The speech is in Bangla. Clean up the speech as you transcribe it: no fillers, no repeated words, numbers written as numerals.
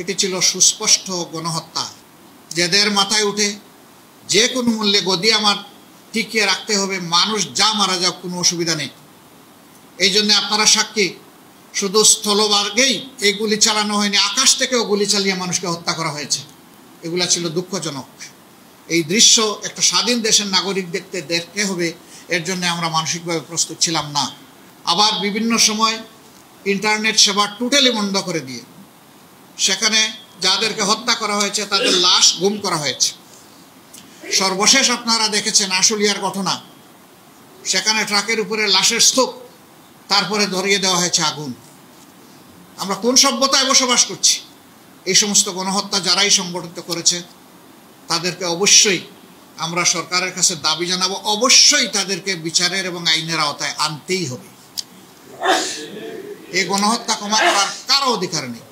এটি ছিল সুস্পষ্ট গণহত্যা, যাদের মাথায় উঠে যে কোনো মূল্যে গদি আমার টিকিয়ে রাখতে হবে, মানুষ যা মারা যাক কোনো অসুবিধা নেই। এই জন্য আপনারা সাক্ষী, শুধু স্থলভাগেই এই গুলি চালানো হয়নি, আকাশ থেকেও গুলি চালিয়ে মানুষকে হত্যা করা হয়েছে। এগুলা ছিল দুঃখজনক। এই দৃশ্য একটা স্বাধীন দেশের নাগরিক দেখতে হবে, এর জন্য আমরা মানসিকভাবে প্রস্তুত ছিলাম না। আবার বিভিন্ন সময় ইন্টারনেট সেবা টোটালি বন্ধ করে দিয়ে সেখানে যাদেরকে হত্যা করা হয়েছে তাদের লাশ গুম করা হয়েছে। সর্বশেষ আপনারা দেখেছেন আশুলিয়ার ঘটনা, সেখানে ট্রাকের উপরে লাশের স্তূপ, তারপরে ধরিয়ে দেওয়া হয়েছে আগুন। আমরা কোন সভ্যতায় বসবাস করছি? এই সমস্ত গণহত্যা যারাই সংগঠিত করেছে তাদেরকে অবশ্যই আমরা সরকারের কাছে দাবি জানাবো, অবশ্যই তাদেরকে বিচারের এবং আইনের আওতায় আনতেই হবে। এই গণহত্যা ক্ষমা করার কারো অধিকার নেই।